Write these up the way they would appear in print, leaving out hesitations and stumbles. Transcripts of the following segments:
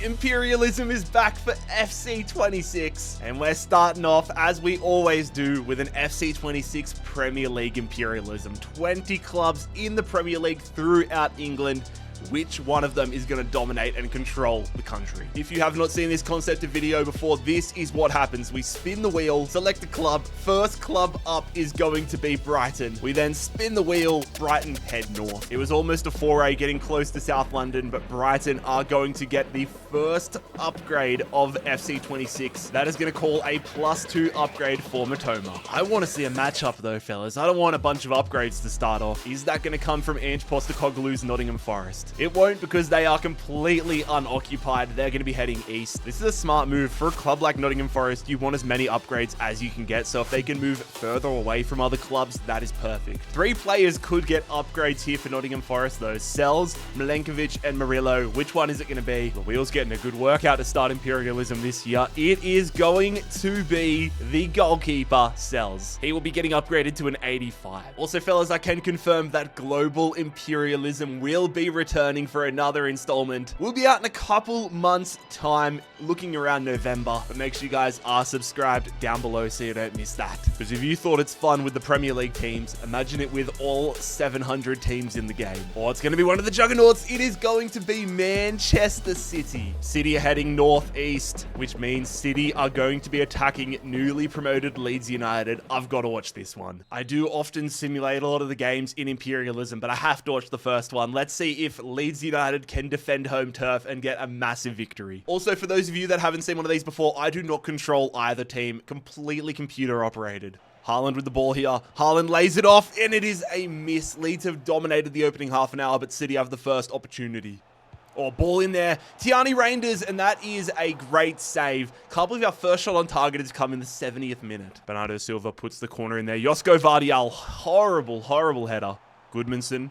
Imperialism is back for FC26, and we're starting off, as we always do, with an FC26 Premier League Imperialism. 20 clubs in the Premier League throughout England. Which one of them is going to dominate and control the country? If you have not seen this concept of video before, this is what happens. We spin the wheel, select a club. First club up is going to be Brighton. We then spin the wheel, Brighton head north. It was almost a foray getting close to South London, but Brighton are going to get the first upgrade of FC26. That is going to call a +2 upgrade for Matoma. I want to see a matchup though, fellas. I don't want a bunch of upgrades to start off. Is that going to come from Ange Postecoglou's Nottingham Forest? It won't, because they are completely unoccupied. They're going to be heading east. This is a smart move. For a club like Nottingham Forest, you want as many upgrades as you can get. So if they can move further away from other clubs, that is perfect. 3 players could get upgrades here for Nottingham Forest though. Sells, Milenkovic, and Murillo. Which one is it going to be? The wheel's getting a good workout to start Imperialism this year. It is going to be the goalkeeper, Sells. He will be getting upgraded to an 85. Also, fellas, I can confirm that Global Imperialism will be returned for another installment. We'll be out in a couple months time, looking around November, but make sure you guys are subscribed down below so you don't miss that. Because if you thought it's fun with the Premier League teams, imagine it with all 700 teams in the game. Or it's going to be one of the juggernauts. It is going to be Manchester City. City are heading northeast, which means City are going to be attacking newly promoted Leeds United. I've got to watch this one. I do often simulate a lot of the games in Imperialism, but I have to watch the first one. Let's see if Leeds United can defend home turf and get a massive victory. Also, for those of you that haven't seen one of these before, I do not control either team. Completely computer operated. Haaland with the ball here. Haaland lays it off, and it is a miss. Leeds have dominated the opening half an hour, but City have the first opportunity. Oh, ball in there. Tierney Reinders, and that is a great save. Can't believe our first shot on target has come in the 70th minute. Bernardo Silva puts the corner in there. Josko Vardial. Horrible, horrible header. Goodmanson.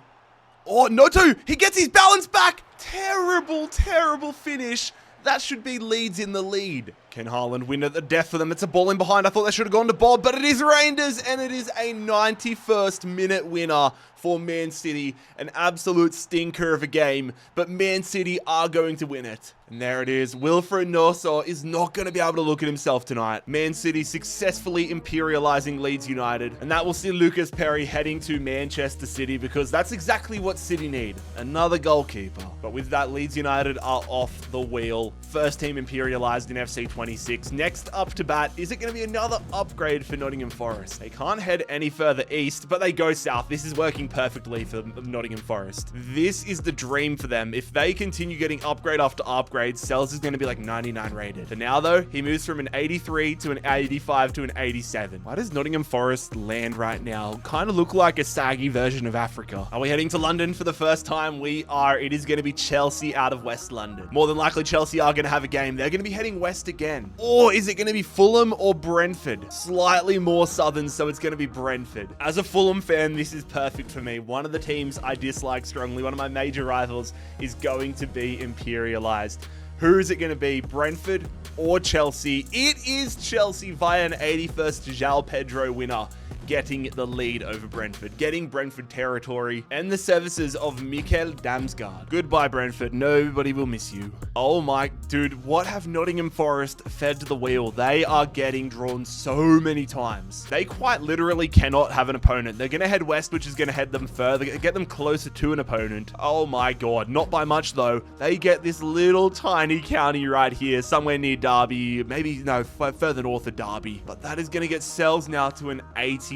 Oh, Noto, he gets his balance back. Terrible, terrible finish. That should be Leeds in the lead. Can Haaland win at the death for them? It's a ball in behind. I thought that should have gone to Bob, but it is Reinders, and it is a 91st minute winner for Man City. An absolute stinker of a game, but Man City are going to win it. And there it is. Wilfried Nosor is not going to be able to look at himself tonight. Man City successfully imperializing Leeds United, and that will see Lucas Perry heading to Manchester City, because that's exactly what City need. Another goalkeeper. But with that, Leeds United are off the wheel. First team imperialized in FC26. Next up to bat, is it going to be another upgrade for Nottingham Forest? They can't head any further east, but they go south. This is working perfectly for Nottingham Forest. This is the dream for them. If they continue getting upgrade after upgrade, Sells is going to be like 99 rated. For now though, he moves from an 83 to an 85 to an 87. Why does Nottingham Forest land right now kind of look like a saggy version of Africa? Are we heading to London for the first time? We are. It is going to be Chelsea out of West London. More than likely, Chelsea are going to have a game. They're going to be heading west again. Or is it going to be Fulham or Brentford? Slightly more southern, so it's going to be Brentford. As a Fulham fan, this is perfect for me. One of the teams I dislike strongly, one of my major rivals, is going to be imperialized. Who is it going to be? Brentford or Chelsea? It is Chelsea via an 81st João Pedro winner, getting the lead over Brentford, getting Brentford territory and the services of Mikel Damsgaard. Goodbye, Brentford. Nobody will miss you. Oh my, dude, what have Nottingham Forest fed to the wheel? They are getting drawn so many times. They quite literally cannot have an opponent. They're going to head west, which is going to head them further, get them closer to an opponent. Oh my God, not by much though. They get this little tiny county right here, somewhere near Derby, maybe, no, further north of Derby. But that is going to get Sells now to an 89.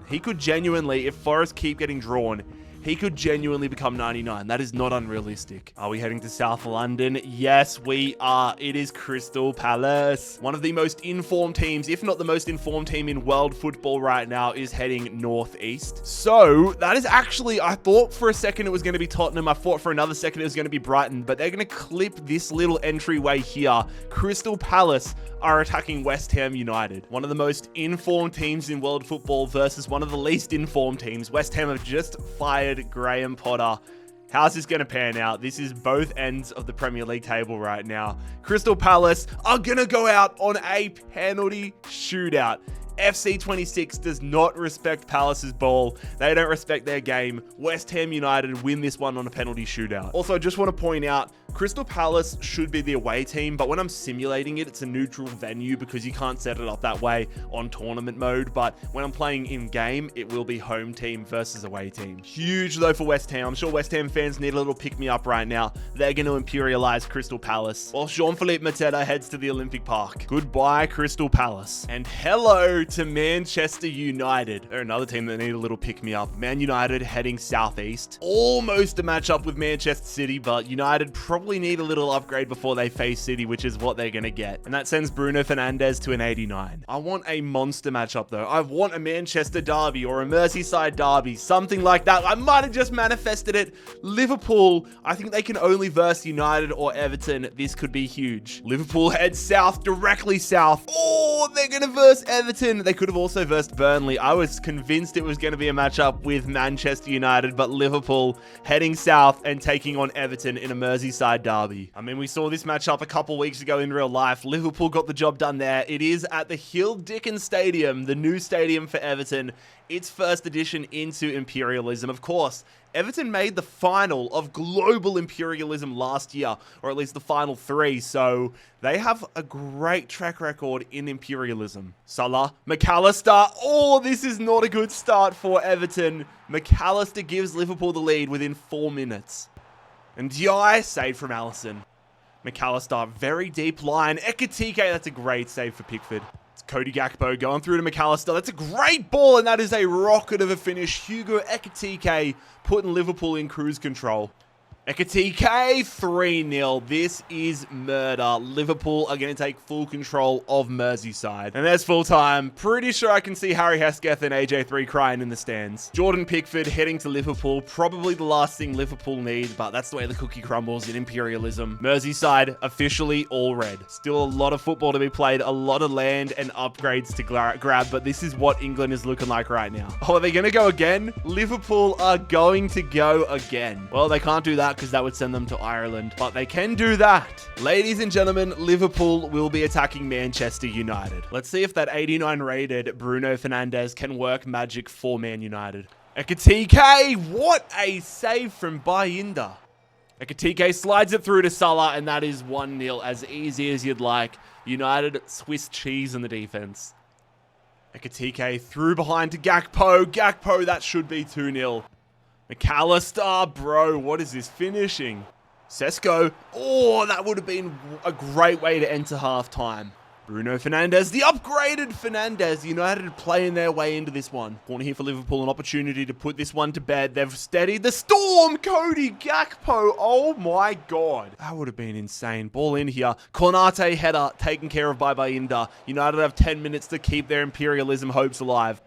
He could genuinely, if Forest keep getting drawn, he could genuinely become 99. That is not unrealistic. Are we heading to South London? Yes, we are. It is Crystal Palace. One of the most informed teams, if not the most informed team in world football right now, is heading northeast. So that is actually, I thought for a second it was going to be Tottenham. I thought for another second it was going to be Brighton, but they're going to clip this little entryway here. Crystal Palace are attacking West Ham United. One of the most informed teams in world football versus one of the least informed teams. West Ham have just fired Graham Potter. How's this going to pan out? This is both ends of the Premier League table right now. Crystal Palace are going to go out on a penalty shootout. FC26 does not respect Palace's ball. They don't respect their game. West Ham United win this one on a penalty shootout. Also, I just want to point out, Crystal Palace should be the away team, but when I'm simulating it, it's a neutral venue because you can't set it up that way on tournament mode. But when I'm playing in game, it will be home team versus away team. Huge though for West Ham. I'm sure West Ham fans need a little pick me up right now. They're going to imperialize Crystal Palace while Jean-Philippe Mateta heads to the Olympic Park. Goodbye, Crystal Palace. And hello to Manchester United. They're another team that need a little pick me up. Man United heading southeast. Almost a matchup with Manchester City, but United probably need a little upgrade before they face City, which is what they're going to get. And that sends Bruno Fernandes to an 89. I want a monster matchup though. I want a Manchester derby or a Merseyside derby, something like that. I might have just manifested it. Liverpool, I think they can only verse United or Everton. This could be huge. Liverpool heads south, directly south. Oh, they're going to verse Everton. They could have also versed Burnley. I was convinced it was going to be a matchup with Manchester United, but Liverpool heading south and taking on Everton in a Merseyside derby. I mean, we saw this matchup a couple weeks ago in real life. Liverpool got the job done there. It is at the Hill Dickens Stadium, the new stadium for Everton. Its first edition into Imperialism. Of course, Everton made the final of Global Imperialism last year, or at least the final 3, so they have a great track record in Imperialism. Salah, McAllister. Oh, this is not a good start for Everton. McAllister gives Liverpool the lead within 4 minutes. And Diai, save from Alisson. McAllister, very deep line. Ekitike, that's a great save for Pickford. It's Cody Gakpo going through to McAllister. That's a great ball, and that is a rocket of a finish. Hugo Ekitike putting Liverpool in cruise control. Ekitike, 3-0. This is murder. Liverpool are going to take full control of Merseyside. And there's full time. Pretty sure I can see Harry Hesketh and AJ3 crying in the stands. Jordan Pickford heading to Liverpool. Probably the last thing Liverpool need, but that's the way the cookie crumbles in Imperialism. Merseyside officially all red. Still a lot of football to be played, a lot of land and upgrades to grab, but this is what England is looking like right now. Oh, are they going to go again? Liverpool are going to go again. Well, they can't do that because that would send them to Ireland, but they can do that. Ladies and gentlemen, Liverpool will be attacking Manchester United. Let's see if that 89 rated Bruno Fernandes can work magic for Man United. Ekitike, what a save from Bayinda. Ekitike slides it through to Salah, and that is 1-0, as easy as you'd like. United Swiss cheese in the defense. Ekitike through behind to Gakpo. Gakpo, that should be 2-0. McAllister, bro, what is this finishing? Sesko, oh, that would have been a great way to enter halftime. Bruno Fernandes, the upgraded Fernandes. United playing their way into this one. Corner here for Liverpool, an opportunity to put this one to bed. They've steadied the storm. Cody Gakpo, oh my God. That would have been insane. Ball in here. Konate header taken care of by Bayinda. United have 10 minutes to keep their Imperialism hopes alive.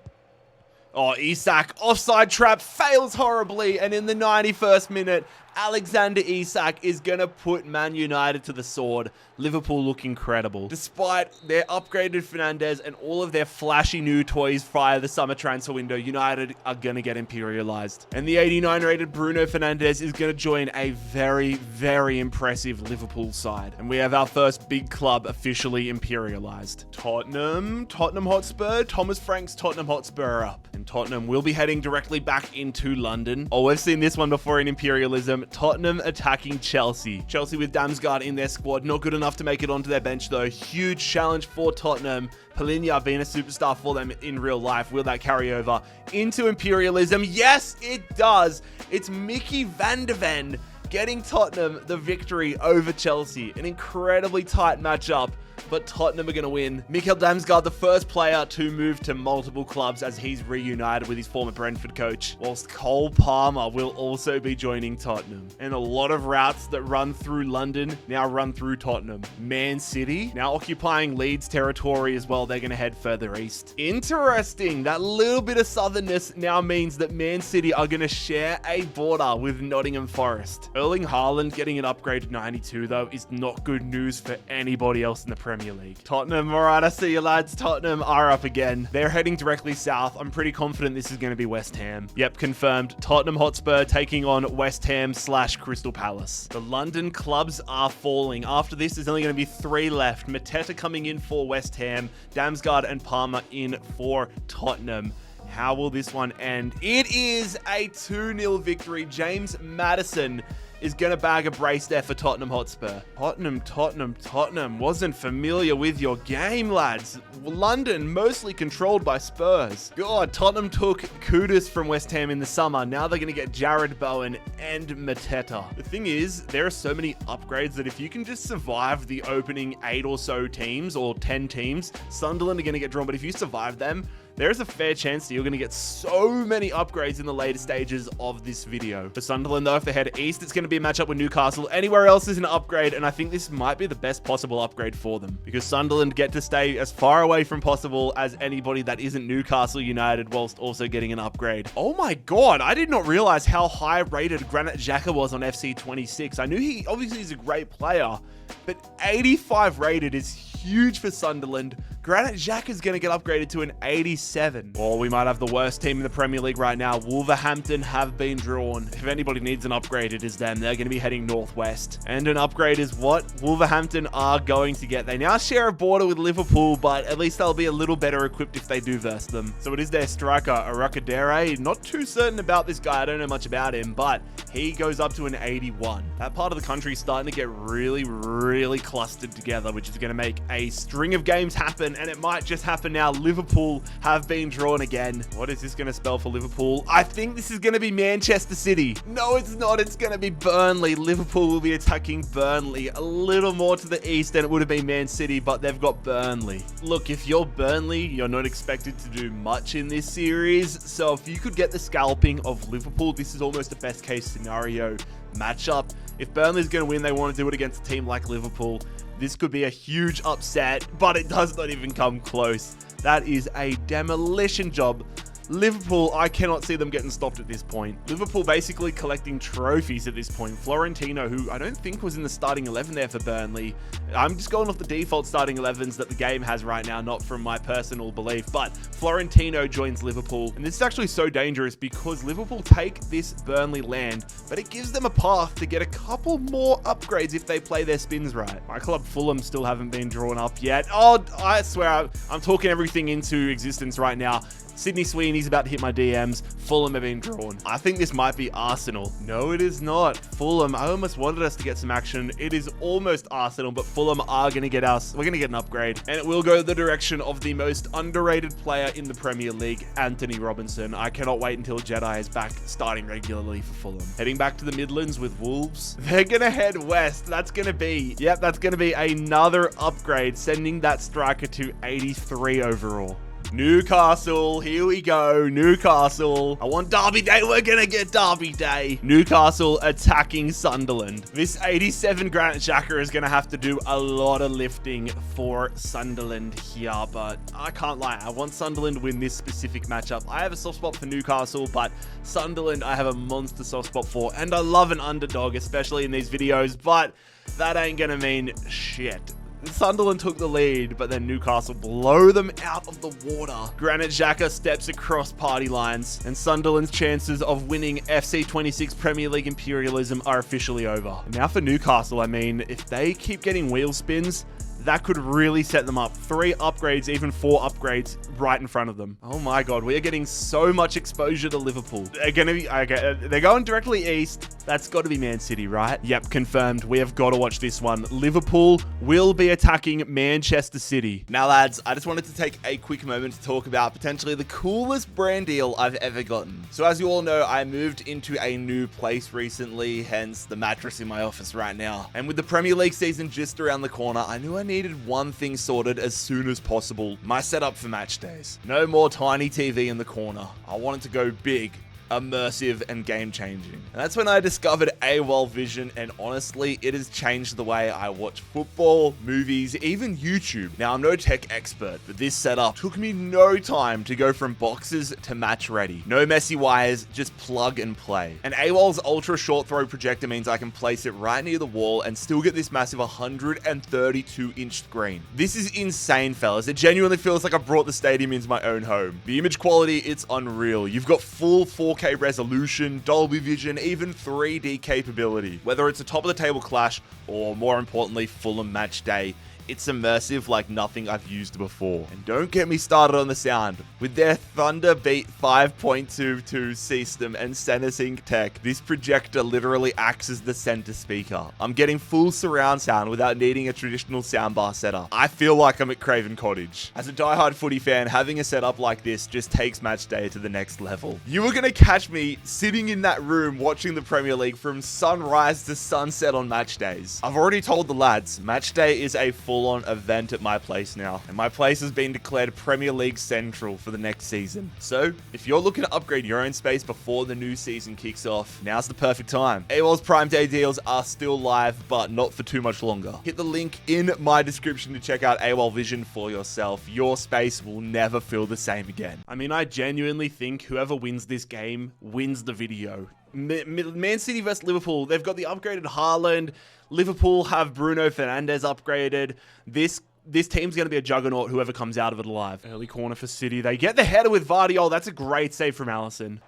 Oh, Isak, offside trap, fails horribly, and in the 91st minute, Alexander Isak is going to put Man United to the sword. Liverpool look incredible. Despite their upgraded Fernandes and all of their flashy new toys via the summer transfer window, United are going to get imperialized. And the 89 rated Bruno Fernandes is going to join a very, very impressive Liverpool side. And we have our first big club officially imperialized. Tottenham Hotspur, Thomas Frank's Tottenham Hotspur are up. And Tottenham will be heading directly back into London. Oh, we've seen this one before in Imperialism. Tottenham attacking Chelsea. Chelsea with Damsgaard in their squad. Not good enough to make it onto their bench though. Huge challenge for Tottenham. Polinia being a superstar for them in real life. Will that carry over into Imperialism? Yes, it does. It's Mickey van de Ven getting Tottenham the victory over Chelsea. An incredibly tight matchup, but Tottenham are going to win. Mikkel Damsgaard, the first player to move to multiple clubs as he's reunited with his former Brentford coach, whilst Cole Palmer will also be joining Tottenham. And a lot of routes that run through London now run through Tottenham. Man City now occupying Leeds territory as well. They're going to head further east. Interesting. That little bit of southernness now means that Man City are going to share a border with Nottingham Forest. Erling Haaland getting an upgrade to 92, though, is not good news for anybody else in the Premier League. Tottenham, all right, I see you, lads. Tottenham are up again. They're heading directly south. I'm pretty confident this is going to be West Ham. Yep, confirmed. Tottenham Hotspur taking on West Ham / Crystal Palace. The London clubs are falling. After this, there's only going to be 3 left. Mateta coming in for West Ham, Damsgaard and Palmer in for Tottenham. How will this one end? It is a 2-0 victory. James Maddison is going to bag a brace there for Tottenham Hotspur. Tottenham. Wasn't familiar with your game, lads. London, mostly controlled by Spurs. God, Tottenham took Kudus from West Ham in the summer. Now they're going to get Jarrod Bowen and Mateta. The thing is, there are so many upgrades that if you can just survive the opening 8 or so teams, or 10 teams, Sunderland are going to get drawn. But if you survive them, there's a fair chance that you're going to get so many upgrades in the later stages of this video. For Sunderland, though, if they head east, it's going to be a matchup with Newcastle. Anywhere else is an upgrade, and I think this might be the best possible upgrade for them, because Sunderland get to stay as far away from possible as anybody that isn't Newcastle United, whilst also getting an upgrade. Oh my god, I did not realize how high rated Granit Xhaka was on FC26. I knew he obviously is a great player, but 85 rated is huge for Sunderland. Granit Xhaka is going to get upgraded to an 87. Or we might have the worst team in the Premier League right now. Wolverhampton have been drawn. If anybody needs an upgrade, it is them. They're going to be heading northwest. And an upgrade is what Wolverhampton are going to get. They now share a border with Liverpool, but at least they'll be a little better equipped if they do verse them. So it is their striker, Arakadere. Not too certain about this guy. I don't know much about him, but he goes up to an 81. That part of the country is starting to get really clustered together, which is going to make a string of games happen. And it might just happen now. Liverpool have been drawn again. What is this going to spell for Liverpool? I think this is going to be Manchester City. No, it's not. It's going to be Burnley. Liverpool will be attacking Burnley. A little more to the east than it would have been Man City, but they've got Burnley. Look, if you're Burnley, you're not expected to do much in this series. So if you could get the scalping of Liverpool, this is almost a best case scenario matchup. If Burnley's going to win, they want to do it against a team like Liverpool. This could be a huge upset, but it does not even come close. That is a demolition job. Liverpool, I cannot see them getting stopped at this point. Liverpool basically collecting trophies at this point. Florentino, who I don't think was in the starting 11 there for Burnley. I'm just going off the default starting 11s that the game has right now, not from my personal belief, but Florentino joins Liverpool. And this is actually so dangerous because Liverpool take this Burnley land, but it gives them a path to get a couple more upgrades if they play their spins right. My club Fulham still haven't been drawn up yet. Oh, I swear, I'm talking everything into existence right now. Sydney Sweeney's about to hit my DMs. Fulham have been drawn. I think this might be Arsenal. No, it is not. Fulham, I almost wanted us to get some action. It is almost Arsenal, but Fulham are going to get us. We're going to get an upgrade. And it will go the direction of the most underrated player in the Premier League, Anthony Robinson. I cannot wait until Jedi is back starting regularly for Fulham. Heading back to the Midlands with Wolves. They're going to head west. That's going to be, yep, that's going to be another upgrade, sending that striker to 83 overall. Newcastle, here we go. Newcastle. I want Derby Day. We're going to get Derby Day. Newcastle attacking Sunderland. This 87 Granit Xhaka is going to have to do a lot of lifting for Sunderland here, but I can't lie. I want Sunderland to win this specific matchup. I have a soft spot for Newcastle, but Sunderland I have a monster soft spot for, and I love an underdog, especially in these videos, but that ain't going to mean shit. Sunderland took the lead, but then Newcastle blow them out of the water. Granit Xhaka steps across party lines, and Sunderland's chances of winning FC26 Premier League Imperialism are officially over. Now for Newcastle, I mean, if they keep getting wheel spins, that could really set them up. 3 upgrades, even 4 upgrades right in front of them. Oh my god, we are getting so much exposure to Liverpool. They're gonna be, okay, they're going directly east. That's got to be Man City, right? Yep, confirmed. We have got to watch this one. Liverpool will be attacking Manchester City. Now, lads, I just wanted to take a quick moment to talk about potentially the coolest brand deal I've ever gotten. So as you all know, I moved into a new place recently, hence the mattress in my office right now. And with the Premier League season just around the corner, I knew I needed one thing sorted as soon as possible. My setup for match days. No more tiny TV in the corner. I wanted to go big. immersive and game-changing. And that's when I discovered AWOL Vision, and honestly, it has changed the way I watch football, movies, even YouTube. Now, I'm no tech expert, but this setup took me no time to go from boxes to match ready. No messy wires, just plug and play. And AWOL's ultra short throw projector means I can place it right near the wall and still get this massive 132-inch screen. This is insane, fellas. It genuinely feels like I brought the stadium into my own home. The image quality, it's unreal. You've got full 4K resolution, Dolby Vision, even 3D capability. Whether it's a top-of-the-table clash or, more importantly, Fulham match day, it's immersive like nothing I've used before. And don't get me started on the sound. With their Thunderbeat 5.22 system and CenterSync tech, this projector literally acts as the center speaker. I'm getting full surround sound without needing a traditional soundbar setup. I feel like I'm at Craven Cottage. As a diehard footy fan, having a setup like this just takes match day to the next level. You were gonna catch me sitting in that room watching the Premier League from sunrise to sunset on match days. I've already told the lads, match day is a full-on event at my place now, and my place has been declared Premier League Central for the next season. So, if you're looking to upgrade your own space before the new season kicks off, now's the perfect time. AWOL's Prime Day deals are still live, but not for too much longer. Hit the link in my description to check out AWOL Vision for yourself. Your space will never feel the same again. I mean, I genuinely think whoever wins this game wins the video. Man City versus Liverpool, they've got the upgraded Haaland. Liverpool have Bruno Fernandes upgraded. This team's going to be a juggernaut, whoever comes out of it alive. Early corner for City. They get the header with Vardy. Oh, that's a great save from Alisson.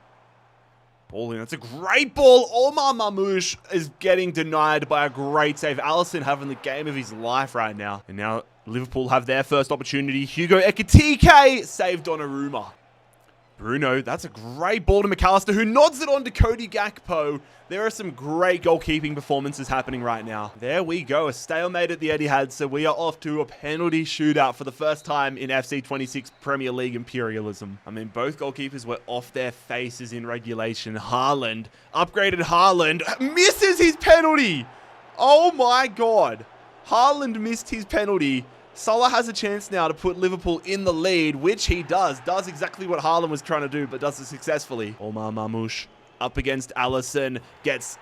Ball in. That's a great ball. Omar Mamouche is getting denied by a great save. Alisson having the game of his life right now. And now Liverpool have their first opportunity. Hugo Ekitike saved Donnarumma. Bruno, that's a great ball to McAllister, who nods it on to Cody Gakpo. There are some great goalkeeping performances happening right now. There we go, a stalemate at the Etihad, so we are off to a penalty shootout for the first time in FC 26 Premier League Imperialism. I mean, both goalkeepers were off their faces in regulation. Haaland, upgraded Haaland, misses his penalty! Oh my god. Haaland missed his penalty. Salah has a chance now to put Liverpool in the lead, which he does. Does exactly what Haaland was trying to do, but does it successfully. Omar Mamouche up against Alisson, gets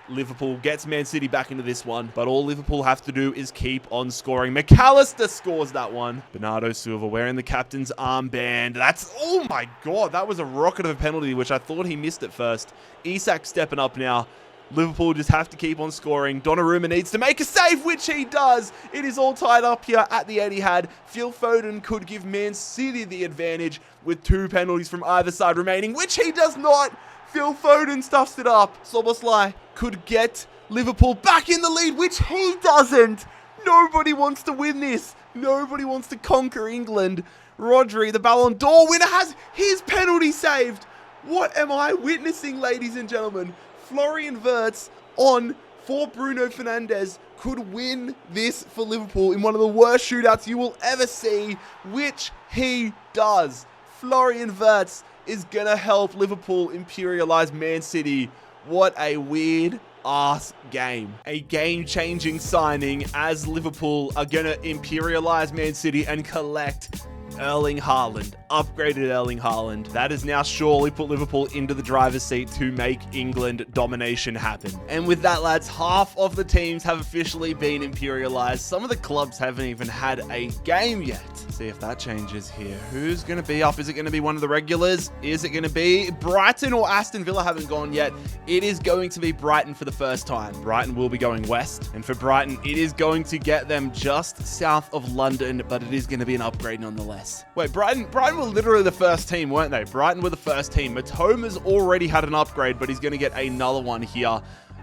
Man City back into this one. But all Liverpool have to do is keep on scoring. McAllister scores that one. Bernardo Silva wearing the captain's armband. Oh my god, that was a rocket of a penalty, which I thought he missed at first. Isak stepping up now. Liverpool just have to keep on scoring. Donnarumma needs to make a save, which he does. It is all tied up here at the Etihad. Phil Foden could give Man City the advantage with 2 penalties from either side remaining, which he does not. Phil Foden stuffs it up. Szoboszlai could get Liverpool back in the lead, which he doesn't. Nobody wants to win this. Nobody wants to conquer England. Rodri, the Ballon d'Or winner, has his penalty saved. What am I witnessing, ladies and gentlemen? Florian Wirtz on for Bruno Fernandes could win this for Liverpool in one of the worst shootouts you will ever see, which he does. Florian Wirtz is going to help Liverpool imperialize Man City. What a weird ass game. A game-changing signing as Liverpool are going to imperialize Man City and collect Erling Haaland, upgraded Erling Haaland. That has now surely put Liverpool into the driver's seat to make England domination happen. And with that, lads, half of the teams have officially been imperialized. Some of the clubs haven't even had a game yet. See if that changes here. Who's going to be up? Is it going to be one of the regulars? Is it going to be Brighton or Aston Villa? Haven't gone yet. It is going to be Brighton for the first time. Brighton will be going west. And for Brighton, it is going to get them just south of London, but it is going to be an upgrade nonetheless. Wait, Brighton were literally the first team, weren't they? Brighton were the first team. Matoma's already had an upgrade, but he's going to get another one here.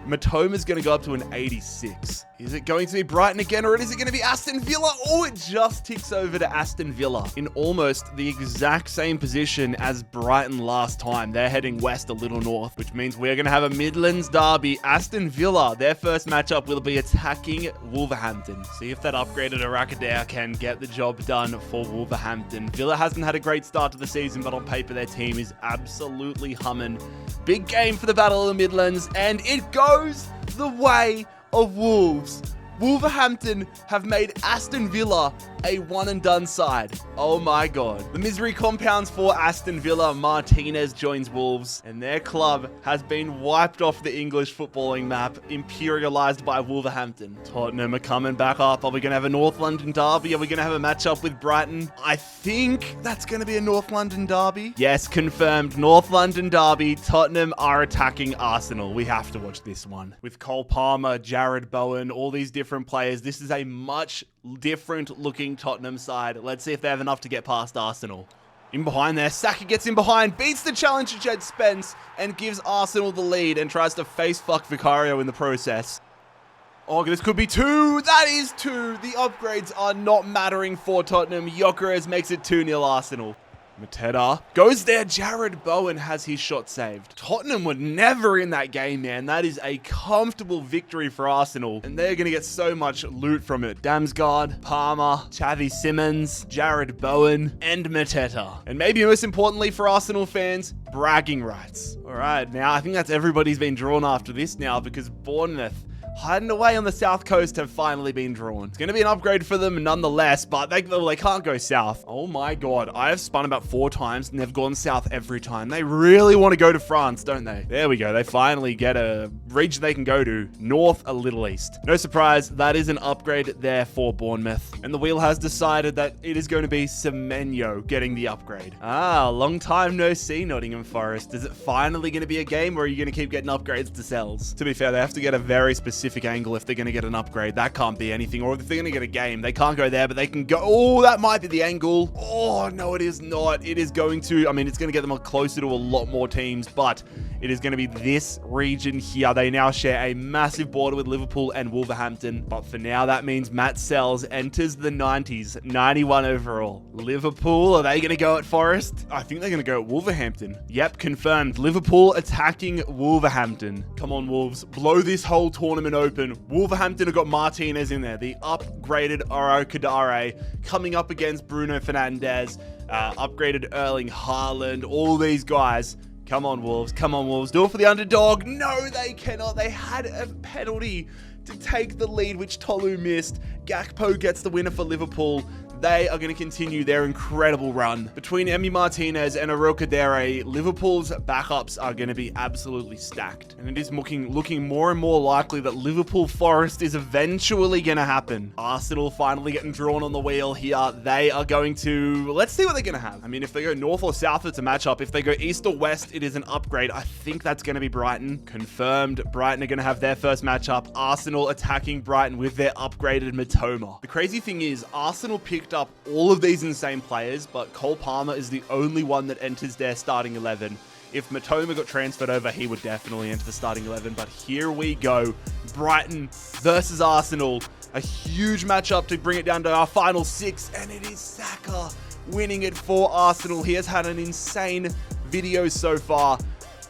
Matoma's going to go up to an 86. Is it going to be Brighton again, or is it going to be Aston Villa? Oh, it just ticks over to Aston Villa in almost the exact same position as Brighton last time. They're heading west a little north, which means we're going to have a Midlands derby. Aston Villa, their first matchup will be attacking Wolverhampton. See if that upgraded Arakadea can get the job done for Wolverhampton. Villa hasn't had a great start to the season, but on paper, their team is absolutely humming. Big game for the Battle of the Midlands, and it goes the way of Wolves. Wolverhampton have made Aston Villa a one-and-done side. Oh my god. The misery compounds for Aston Villa. Martinez joins Wolves, and their club has been wiped off the English footballing map, imperialized by Wolverhampton. Tottenham are coming back up. Are we going to have a North London derby? Are we going to have a matchup with Brighton? I think that's going to be a North London derby. Yes, confirmed. North London derby. Tottenham are attacking Arsenal. We have to watch this one. With Cole Palmer, Jarrad Bowen, all these different players, this is a much different looking Tottenham side. Let's see if they have enough to get past Arsenal. In behind there, Saka gets in behind, beats the challenger Jed Spence, and gives Arsenal the lead and tries to face fuck Vicario in the process. Oh, this could be 2. That is 2. The upgrades are not mattering for Tottenham. Gyökeres makes it 2-0 Arsenal. Mateta goes there. Jarrad Bowen has his shot saved. Tottenham were never in that game, man. That is a comfortable victory for Arsenal, and they're going to get so much loot from it. Damsgaard, Palmer, Xavi Simons, Jarrad Bowen, and Mateta. And maybe most importantly for Arsenal fans, bragging rights. All right, now I think that's everybody's been drawn after this now, because Bournemouth, hiding away on the south coast, have finally been drawn. It's going to be an upgrade for them nonetheless, but they can't go south. Oh my god, I have spun about 4 times and they've gone south every time. They really want to go to France, don't they? There we go. They finally get a region they can go to, north a little east. No surprise, that is an upgrade there for Bournemouth. And the wheel has decided that it is going to be Semenyo getting the upgrade. Ah, long time no see, Nottingham Forest. Is it finally going to be a game, or are you going to keep getting upgrades to cells? To be fair, they have to get a very specific angle if they're going to get an upgrade. That can't be anything. Or if they're going to get a game, they can't go there, but they can go. Oh, that might be the angle. Oh, no, it is not. It is going to, I mean, it's going to get them closer to a lot more teams, but it is going to be this region here. They now share a massive border with Liverpool and Wolverhampton, but for now, that means Matt Sells enters the 90s, 91 overall. Liverpool, are they going to go at Forest? I think they're going to go at Wolverhampton. Yep, confirmed. Liverpool attacking Wolverhampton. Come on, Wolves. Blow this whole tournament open. Wolverhampton have got Martinez in there, the upgraded Araucadare, coming up against Bruno Fernandes, upgraded Erling Haaland, all these guys. Come on, Wolves. Come on, Wolves. Do it for the underdog. No, they cannot. They had a penalty to take the lead, which Tolu missed. Gakpo gets the winner for Liverpool. They are going to continue their incredible run. Between Emi Martinez and Araucadare, Liverpool's backups are going to be absolutely stacked. And it is looking more and more likely that Liverpool Forest is eventually going to happen. Arsenal finally getting drawn on the wheel here. They are going to... Let's see what they're going to have. I mean, if they go north or south, it's a matchup. If they go east or west, it is an upgrade. I think that's going to be Brighton. Confirmed. Brighton are going to have their first matchup. Arsenal attacking Brighton with their upgraded Mitoma. The crazy thing is, Arsenal picked up all of these insane players, but Cole Palmer is the only one that enters their starting 11. If Mitoma got transferred over, he would definitely enter the starting 11, but here we go. Brighton versus Arsenal. A huge matchup to bring it down to our final 6, and it is Saka winning it for Arsenal. He has had an insane video so far.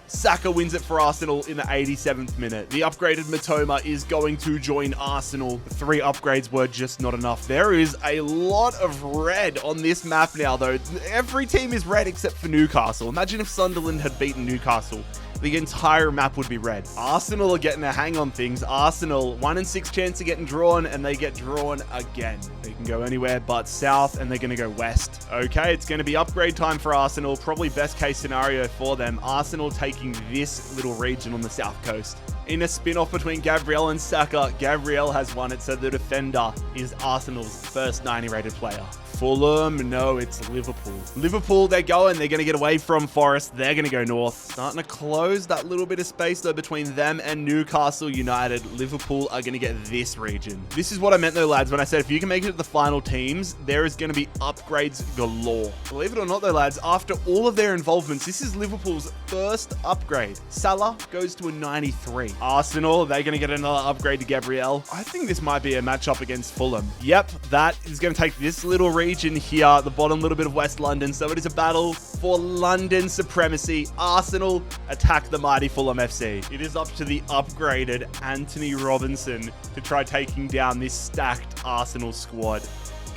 Saka wins it for Arsenal in the 87th minute. The upgraded Mitoma is going to join Arsenal. 3 upgrades were just not enough. There is a lot of red on this map now, though. Every team is red except for Newcastle. Imagine if Sunderland had beaten Newcastle. The entire map would be red. Arsenal are getting a hang on things. Arsenal, 1 in 6 chance of getting drawn, and they get drawn again. They can go anywhere but south, and they're going to go west. Okay, it's going to be upgrade time for Arsenal. Probably best case scenario for them. Arsenal taking this little region on the south coast. In a spin-off between Gabriel and Saka, Gabriel has won it, so the defender is Arsenal's first 90 rated player. Fulham, no, it's Liverpool. Liverpool, they're going to get away from Forest. They're going to go north. Starting to close that little bit of space, though, between them and Newcastle United. Liverpool are going to get this region. This is what I meant, though, lads, when I said if you can make it to the final teams, there is going to be upgrades galore. Believe it or not, though, lads, after all of their involvements, this is Liverpool's first upgrade. Salah goes to a 93. Arsenal, they're going to get another upgrade to Gabriel. I think this might be a matchup against Fulham. Yep, that is going to take this little region here, the bottom little bit of West London. So it is a battle for London supremacy. Arsenal attack the mighty Fulham FC. It is up to the upgraded Anthony Robinson to try taking down this stacked Arsenal squad.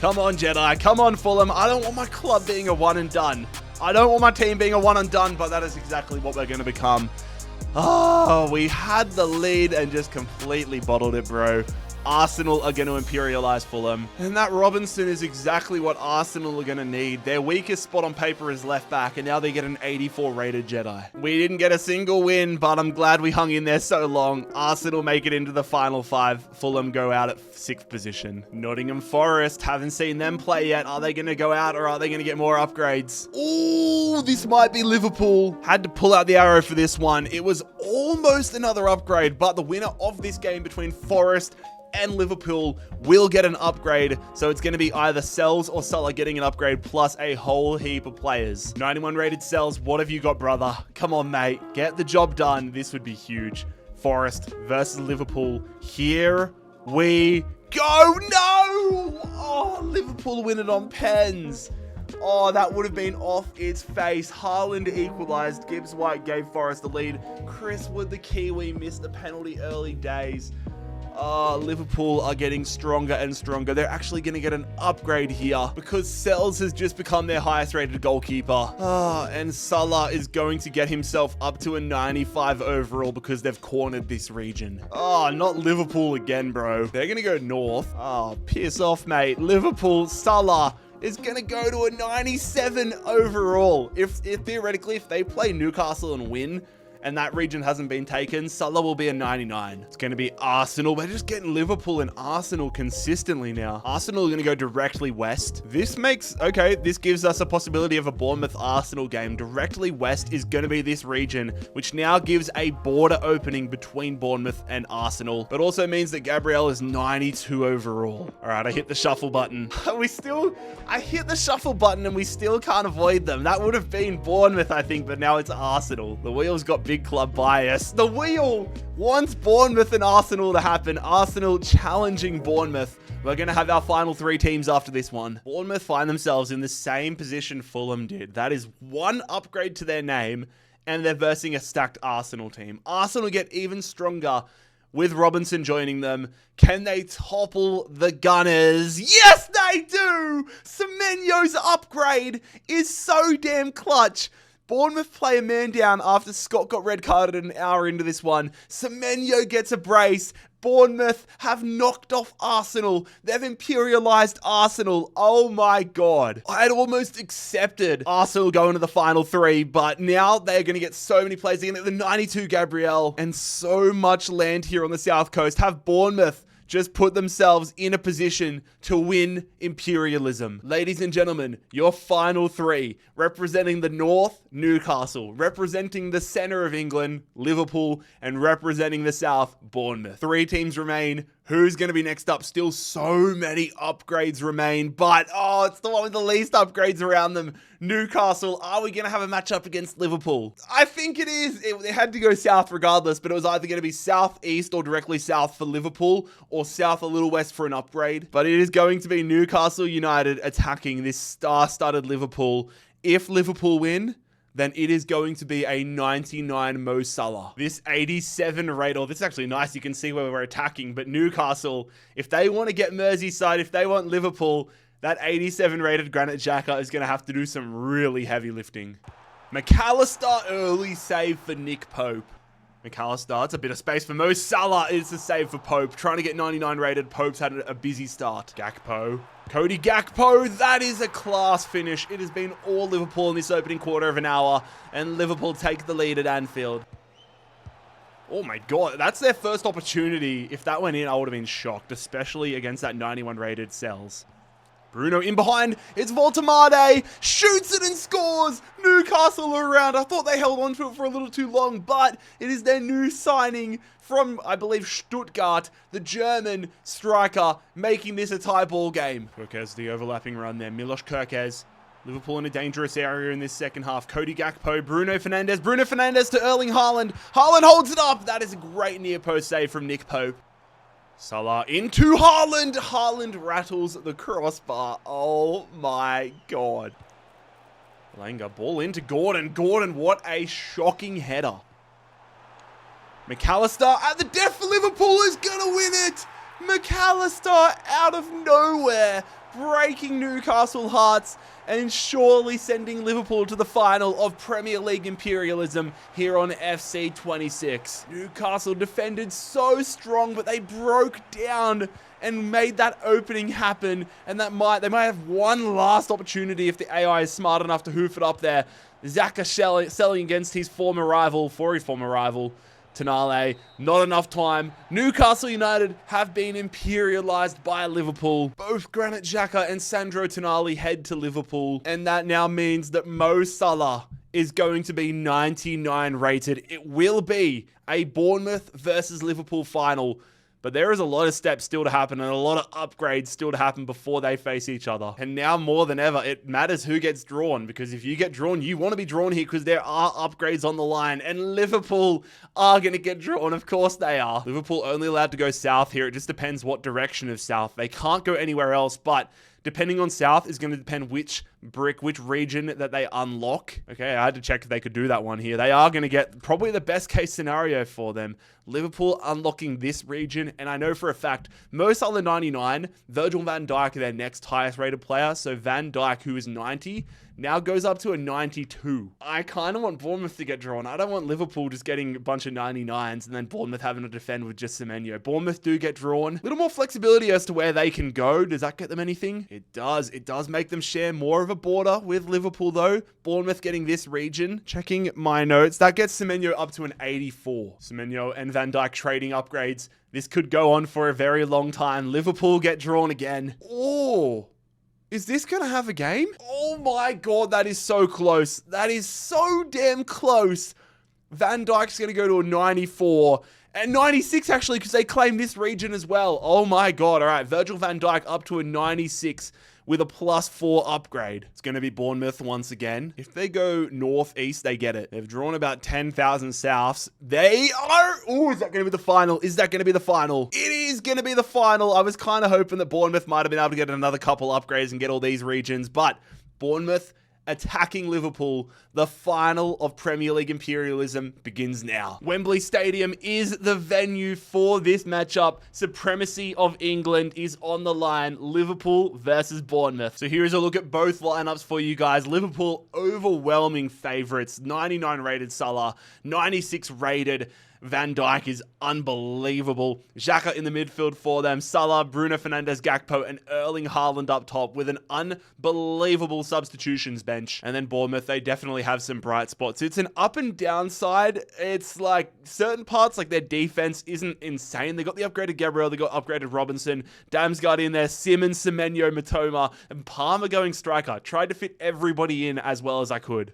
Come on, Jedi. Come on, Fulham. I don't want my club being a one and done. I don't want my team being a one and done, but that is exactly what we're going to become. Oh, we had the lead and just completely bottled it, bro. Arsenal are going to imperialize Fulham. And that Robinson is exactly what Arsenal are going to need. Their weakest spot on paper is left back, and now they get an 84 rated Jedi. We didn't get a single win, but I'm glad we hung in there so long. Arsenal make it into the final 5. Fulham go out at 6th position. Nottingham Forest, haven't seen them play yet. Are they going to go out, or are they going to get more upgrades? Ooh, this might be Liverpool. Had to pull out the arrow for this one. It was almost another upgrade, but the winner of this game between Forest and Liverpool will get an upgrade. So it's going to be either Sells or Salah getting an upgrade plus a whole heap of players. 91 rated Sells. What have you got, brother? Come on, mate. Get the job done. This would be huge. Forest versus Liverpool. Here we go. No! Oh, Liverpool win it on pens. Oh, that would have been off its face. Haaland equalised. Gibbs White gave Forest the lead. Chris Wood, the Kiwi, missed the penalty early days. Liverpool are getting stronger and stronger. They're actually going to get an upgrade here because Sells has just become their highest rated goalkeeper. And Salah is going to get himself up to a 95 overall because they've cornered this region. Not Liverpool again, bro. They're going to go north. Piss off, mate. Liverpool, Salah is going to go to a 97 overall. If theoretically, if they play Newcastle and win, and that region hasn't been taken, Salah will be a 99. It's going to be Arsenal. We're just getting Liverpool and Arsenal consistently now. Arsenal are going to go directly west. This gives us a possibility of a Bournemouth-Arsenal game. Directly west is going to be this region, which now gives a border opening between Bournemouth and Arsenal, but also means that Gabriel is 92 overall. All right, I hit the shuffle button. I hit the shuffle button and we still can't avoid them. That would have been Bournemouth, I think, but now it's Arsenal. The wheel's got big club bias. The wheel wants Bournemouth and Arsenal to happen. Arsenal challenging Bournemouth. We're going to have our final 3 teams after this one. Bournemouth find themselves in the same position Fulham did. That is 1 upgrade to their name, and they're versing a stacked Arsenal team. Arsenal get even stronger with Robinson joining them. Can they topple the Gunners? Yes, they do! Semenyo's upgrade is so damn clutch. Bournemouth play a man down after Scott got red carded an hour into this one. Semenyo gets a brace. Bournemouth have knocked off Arsenal. They've imperialized Arsenal. Oh my God. I had almost accepted Arsenal going to the final 3, but now they're going to get so many plays. They're going to get the 92 Gabriel and so much land here on the South Coast. Have Bournemouth just put themselves in a position to win Imperialism. Ladies and gentlemen, your final 3, representing the North, Newcastle, representing the center of England, Liverpool, and representing the South, Bournemouth. 3 teams remain. Who's going to be next up? Still so many upgrades remain, but it's the one with the least upgrades around them. Newcastle, are we going to have a matchup against Liverpool? I think it is. It had to go south regardless, but it was either going to be southeast or directly south for Liverpool, or south a little west for an upgrade. But it is going to be Newcastle United attacking this star-studded Liverpool. If Liverpool win, then it is going to be a 99 Mo Salah. This 87 rate, this is actually nice. You can see where we're attacking. But Newcastle, if they want to get Merseyside, if they want Liverpool, that 87 rated Granit Xhaka is going to have to do some really heavy lifting. McAllister, early save for Nick Pope. McAllister, it's a bit of space for Mo Salah. It's a save for Pope. Trying to get 99 rated. Pope's had a busy start. Gakpo. Cody Gakpo, that is a class finish. It has been all Liverpool in this opening quarter of an hour, and Liverpool take the lead at Anfield. Oh my God, that's their first opportunity. If that went in, I would have been shocked, especially against that 91 rated Sells. Bruno in behind, it's Voltemade, shoots it and scores! Newcastle are around. I thought they held on to it for a little too long, but it is their new signing from, I believe, Stuttgart, the German striker, making this a tie ball game. Kirkes, the overlapping run there. Milos Kirkes. Liverpool in a dangerous area in this second half. Cody Gakpo, Bruno Fernandes to Erling Haaland. Haaland holds it up. That is a great near post save from Nick Pope. Salah into Haaland. Haaland rattles the crossbar. Oh my God. Langer, ball into Gordon. Gordon, what a shocking header. McAllister at the death for Liverpool is going to win it. McAllister out of nowhere breaking Newcastle hearts and surely sending Liverpool to the final of Premier League Imperialism here on FC 26. Newcastle defended so strong, but they broke down and made that opening happen, and they might have one last opportunity if the AI is smart enough to hoof it up there. Xhaka selling against his former rival, Tonali. Not enough time. Newcastle United have been imperialized by Liverpool. Both Granit Xhaka and Sandro Tonali head to Liverpool, and that now means that Mo Salah is going to be 99 rated. It will be a Bournemouth versus Liverpool final. But there is a lot of steps still to happen and a lot of upgrades still to happen before they face each other. And now more than ever, it matters who gets drawn, because if you get drawn, you want to be drawn here because there are upgrades on the line, and Liverpool are going to get drawn. Of course they are. Liverpool only allowed to go south here. It just depends what direction of south. They can't go anywhere else, but depending on south is going to depend which region that they unlock. Okay, I had to check if they could do that one here. They are going to get probably the best case scenario for them. Liverpool unlocking this region, and I know for a fact, Mo Salah 99, Virgil van Dijk their next highest rated player, so Van Dijk, who is 90, now goes up to a 92. I kind of want Bournemouth to get drawn. I don't want Liverpool just getting a bunch of 99s and then Bournemouth having to defend with just Semenyo. Bournemouth do get drawn. A little more flexibility as to where they can go. Does that get them anything? It does. It does make them share more of a border with Liverpool though. Bournemouth getting this region. Checking my notes. That gets Semenyo up to an 84. Semenyo and Van Dijk trading upgrades. This could go on for a very long time. Liverpool get drawn again. Oh, is this going to have a game? Oh my God, that is so close. That is so damn close. Van Dijk's going to go to a 94. And 96 actually, because they claim this region as well. Oh my God. All right, Virgil van Dijk up to a 96 with a +4 upgrade. It's going to be Bournemouth once again. If they go northeast, they get it. They've drawn about 10,000 souths. They are... Oh, is that going to be the final? Is that going to be the final? It is going to be the final. I was kind of hoping that Bournemouth might have been able to get another couple upgrades and get all these regions, but Bournemouth attacking Liverpool. The final of Premier League Imperialism begins now. Wembley Stadium is the venue for this matchup. Supremacy of England is on the line. Liverpool versus Bournemouth. So here is a look at both lineups for you guys. Liverpool overwhelming favorites. 99 rated Salah, 96 rated Van Dijk is unbelievable. Xhaka in the midfield for them. Salah, Bruno Fernandes, Gakpo, and Erling Haaland up top with an unbelievable substitutions bench. And then Bournemouth, they definitely have some bright spots. It's an up and down side. It's like certain parts, like their defense isn't insane. They got the upgraded Gabriel, they got upgraded Robinson, Damsgaard in there, Simmons, Semenyo, Matoma, and Palmer going striker. Tried to fit everybody in as well as I could.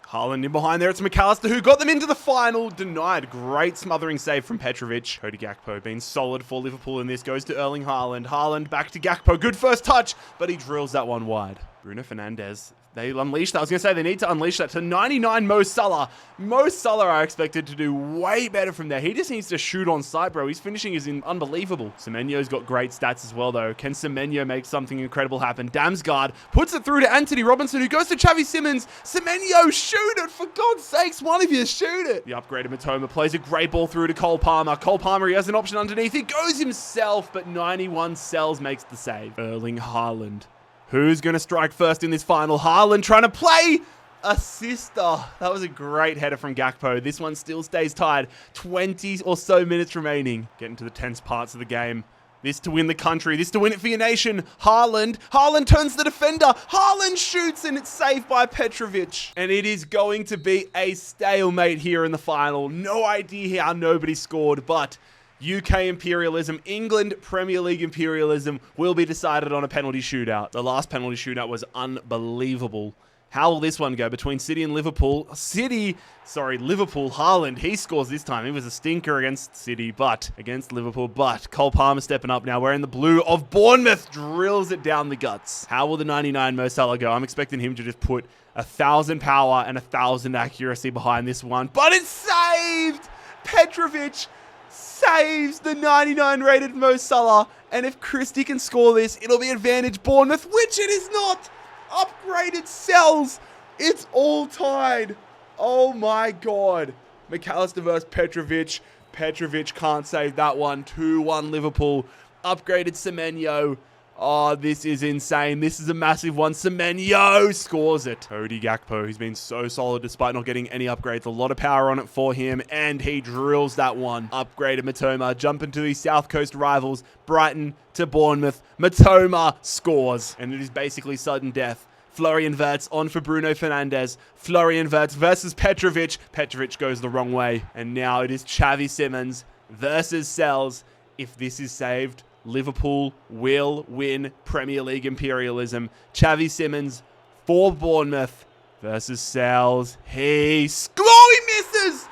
Haaland in behind there. It's McAllister who got them into the final. Denied. Great smothering save from Petrovic. Cody Gakpo being solid for Liverpool in this. Goes to Erling Haaland. Haaland back to Gakpo. Good first touch, but he drills that one wide. Bruno Fernandes. They unleashed that. I was going to say they need to unleash that to 99 Mo Salah. Mo Salah are expected to do way better from there. He just needs to shoot on sight, bro. His finishing is unbelievable. Semenyo's got great stats as well, though. Can Semenyo make something incredible happen? Damsgaard puts it through to Anthony Robinson, who goes to Xavi Simmons. Semenyo, shoot it! For God's sakes, one of you shoot it! The upgraded Matoma plays a great ball through to Cole Palmer. Cole Palmer, he has an option underneath. He goes himself, but 91 Sells makes the save. Erling Haaland. Who's going to strike first in this final? Haaland trying to play a sister. That was a great header from Gakpo. This one still stays tied. 20 or so minutes remaining. Getting to the tense parts of the game. This to win the country. This to win it for your nation. Haaland. Haaland turns the defender. Haaland shoots and it's saved by Petrovic. And it is going to be a stalemate here in the final. No idea how nobody scored, but UK Imperialism, England Premier League Imperialism will be decided on a penalty shootout. The last penalty shootout was unbelievable. How will this one go between City and Liverpool? Liverpool, Haaland, he scores this time. He was a stinker against City, against Liverpool, Cole Palmer stepping up now. Wearing the blue of Bournemouth, drills it down the guts. How will the 99 Mo Salah go? I'm expecting him to just put 1,000 power and 1,000 accuracy behind this one, but it's saved! Petrovic saves the 99 rated Mo Salah, and if Christie can score this, it'll be advantage Bournemouth, which it is not. Upgraded Sells. It's all tied. Oh my God. McAllister versus Petrovic. Petrovic can't save that one. 2-1 Liverpool. Upgraded Semenyo. Oh, this is insane. This is a massive one. Semenyo scores it. Cody Gakpo, who's been so solid despite not getting any upgrades. A lot of power on it for him, and he drills that one. Upgraded Matoma, jumping to the South Coast rivals, Brighton to Bournemouth. Matoma scores, and it is basically sudden death. Florian Wirtz on for Bruno Fernandes. Florian Wirtz versus Petrovic. Petrovic goes the wrong way, and now it is Xavi Simons versus Sells. If this is saved, Liverpool will win Premier League Imperialism. Xavi Simons for Bournemouth versus Sells. He misses!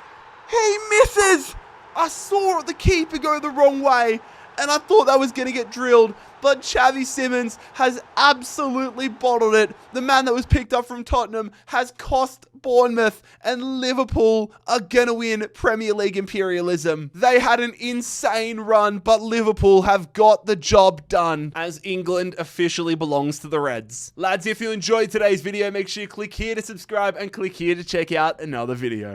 He misses! I saw the keeper go the wrong way, and I thought that was going to get drilled. But Xavi Simons has absolutely bottled it. The man that was picked up from Tottenham has cost Bournemouth, and Liverpool are going to win Premier League Imperialism. They had an insane run, but Liverpool have got the job done, as England officially belongs to the Reds. Lads, if you enjoyed today's video, make sure you click here to subscribe and click here to check out another video.